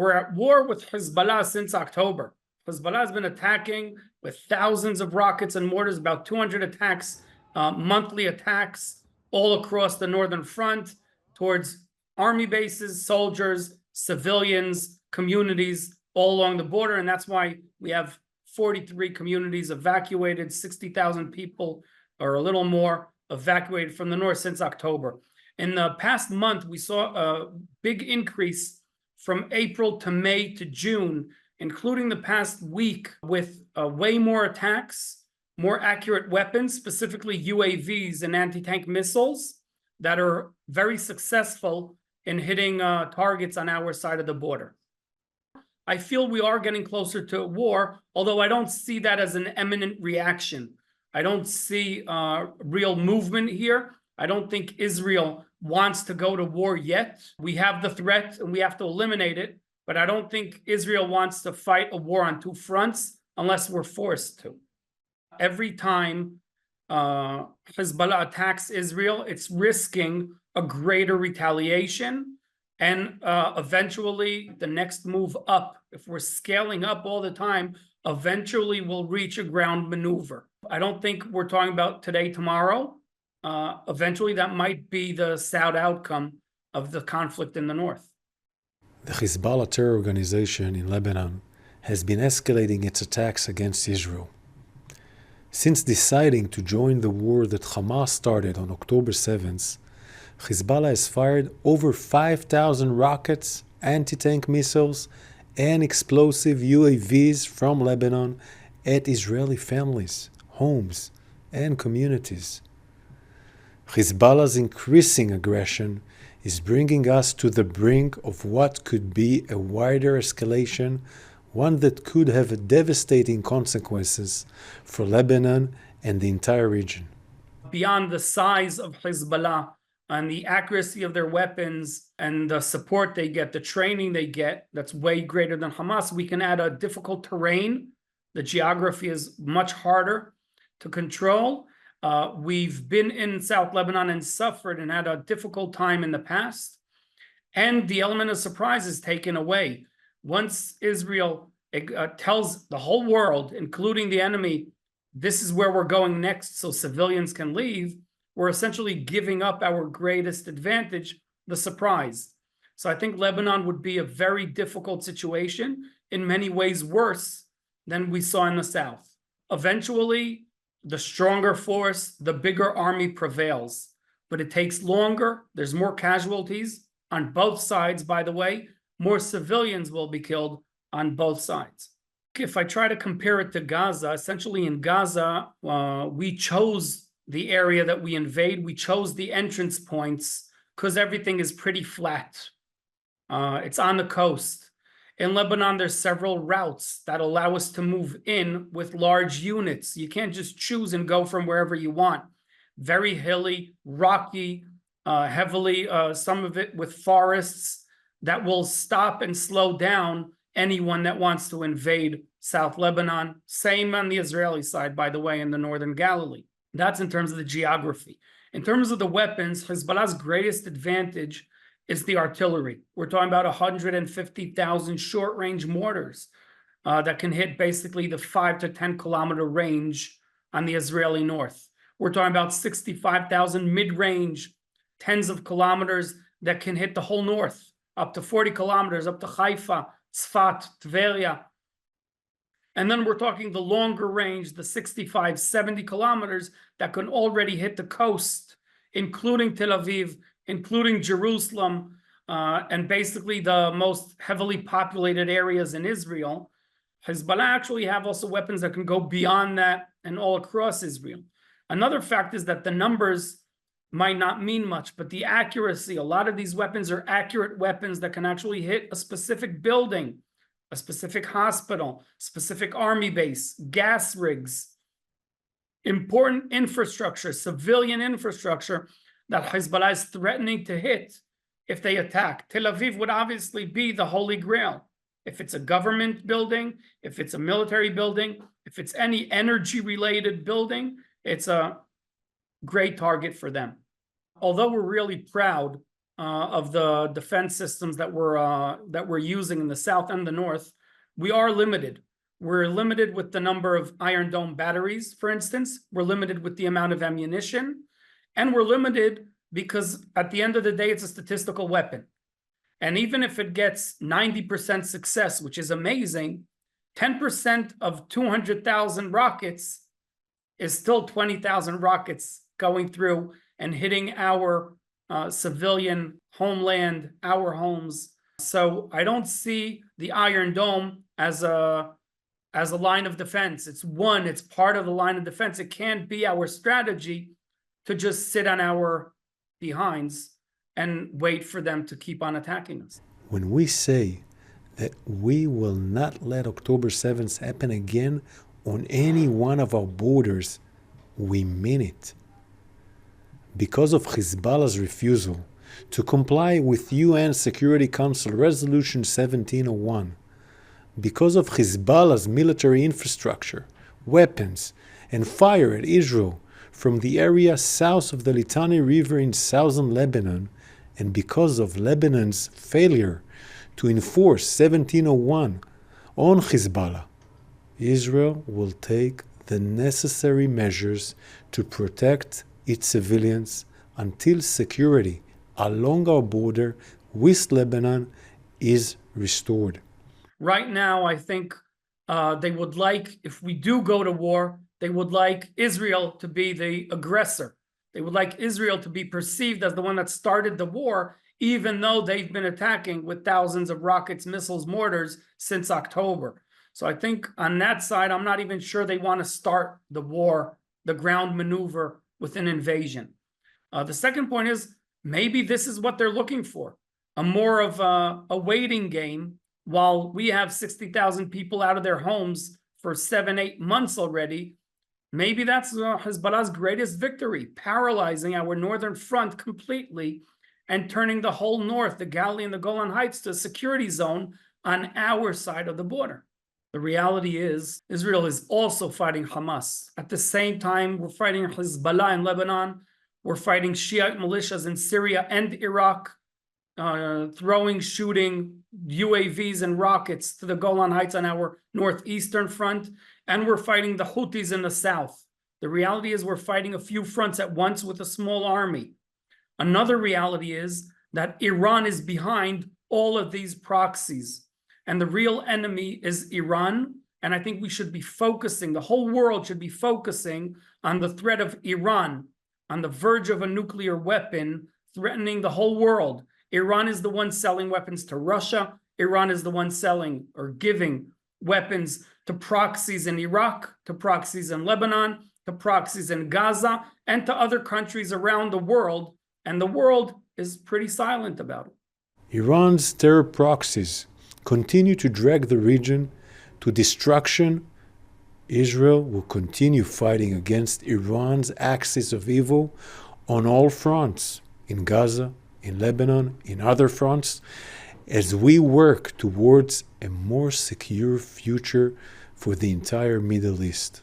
We're at war with Hezbollah since October. Hezbollah has been attacking with thousands of rockets and mortars, about 200 attacks, monthly attacks all across the northern front towards army bases, soldiers, civilians, communities all along the border. And that's why we have 43 communities evacuated, 60,000 people or a little more evacuated from the north since October. In the past month, we saw a big increase from April to May to June, including the past week, with way more attacks, more accurate weapons, specifically UAVs and anti-tank missiles that are very successful in hitting targets on our side of the border. I feel we are getting closer to war, although I don't see that as an imminent reaction. I don't see real movement here. I don't think Israel wants to go to war yet. We have the threat and we have to eliminate it, but I don't think Israel wants to fight a war on two fronts unless we're forced to. Every time Hezbollah attacks Israel, it's risking a greater retaliation and eventually the next move up. If we're scaling up all the time, eventually we'll reach a ground maneuver. I don't think we're talking about today, tomorrow. Eventually that might be the sad outcome of the conflict in the north. The Hezbollah terror organization in Lebanon has been escalating its attacks against Israel. Since deciding to join the war that Hamas started on October 7th, Hezbollah has fired over 5,000 rockets, anti-tank missiles, and explosive UAVs from Lebanon at Israeli families, homes, and communities. Hezbollah's increasing aggression is bringing us to the brink of what could be a wider escalation, one that could have devastating consequences for Lebanon and the entire region. Beyond the size of Hezbollah and the accuracy of their weapons and the support they get, the training they get, that's way greater than Hamas, we can add a difficult terrain. The geography is much harder to control. We've been in South Lebanon and suffered and had a difficult time in the past. And the element of surprise is taken away. Once Israel tells the whole world, including the enemy, this is where we're going next so civilians can leave, we're essentially giving up our greatest advantage, the surprise. So I think Lebanon would be a very difficult situation, in many ways worse than we saw in the south. Eventually, the stronger force, the bigger army prevails, but it takes longer. There's more casualties on both sides, by the way. More civilians will be killed on both sides. If I try to compare it to Gaza, essentially in Gaza, we chose the area that we invade. We chose the entrance points because everything is pretty flat. It's on the coast. In Lebanon, there's several routes that allow us to move in with large units. You can't just choose and go from wherever you want. Very hilly, rocky, heavily, some of it with forests that will stop and slow down anyone that wants to invade South Lebanon. Same on the Israeli side, by the way, in the northern Galilee. That's in terms of the geography. In terms of the weapons, Hezbollah's greatest advantage is the artillery. We're talking about 150,000 short-range mortars that can hit basically the 5 to 10 kilometer range on the Israeli north. We're talking about 65,000 mid-range, tens of kilometers that can hit the whole north, up to 40 kilometers, up to Haifa, Tzfat, Tveria. And then we're talking the longer range, the 65, 70 kilometers that can already hit the coast, including Tel Aviv, including Jerusalem, and basically the most heavily populated areas in Israel. Hezbollah actually have also weapons that can go beyond that and all across Israel. Another fact is that the numbers might not mean much, but the accuracy, a lot of these weapons are accurate weapons that can actually hit a specific building, a specific hospital, specific army base, gas rigs, important infrastructure, civilian infrastructure that Hezbollah is threatening to hit if they attack. Tel Aviv would obviously be the holy grail. If it's a government building, if it's a military building, if it's any energy-related building, it's a great target for them. Although we're really proud of the defense systems that we're using in the south and the north, we are limited. We're limited with the number of Iron Dome batteries, for instance. We're limited with the amount of ammunition, and we're limited because at the end of the day, it's a statistical weapon. And even if it gets 90% success, which is amazing, 10% of 200,000 rockets is still 20,000 rockets going through and hitting our civilian homeland, our homes. So I don't see the Iron Dome as a line of defense. It's part of the line of defense. It can't be our strategy to just sit on our behinds and wait for them to keep on attacking us. When we say that we will not let October 7th happen again on any one of our borders, we mean it. Because of Hezbollah's refusal to comply with UN Security Council Resolution 1701, because of Hezbollah's military infrastructure, weapons, and fire at Israel from the area south of the Litani River in southern Lebanon, and because of Lebanon's failure to enforce 1701 on Hezbollah, Israel will take the necessary measures to protect its civilians until security along our border with Lebanon is restored. Right now, I think they would like, if we do go to war, they would like Israel to be the aggressor. They would like Israel to be perceived as the one that started the war, even though they've been attacking with thousands of rockets, missiles, mortars since October. So I think on that side, I'm not even sure they want to start the war, the ground maneuver with an invasion. The second point is maybe this is what they're looking for, a more of a waiting game while we have 60,000 people out of their homes for 7-8 months already. Maybe that's Hezbollah's greatest victory, paralyzing our northern front completely and turning the whole north, the Galilee and the Golan Heights, to a security zone on our side of the border. The reality is Israel is also fighting Hamas. At the same time, we're fighting Hezbollah in Lebanon. We're fighting Shiite militias in Syria and Iraq, throwing, shooting UAVs and rockets to the Golan Heights on our northeastern front. And we're fighting the Houthis in the south. The reality is we're fighting a few fronts at once with a small army. Another reality is that Iran is behind all of these proxies. And the real enemy is Iran. And I think we should be focusing, the whole world should be focusing on the threat of Iran, on the verge of a nuclear weapon threatening the whole world. Iran is the one selling weapons to Russia. Iran is the one selling or giving weapons to proxies in Iraq, to proxies in Lebanon, to proxies in Gaza, and to other countries around the world. And the world is pretty silent about it. Iran's terror proxies continue to drag the region to destruction. Israel will continue fighting against Iran's axis of evil on all fronts, in Gaza, in Lebanon, in other fronts, as we work towards a more secure future for the entire Middle East.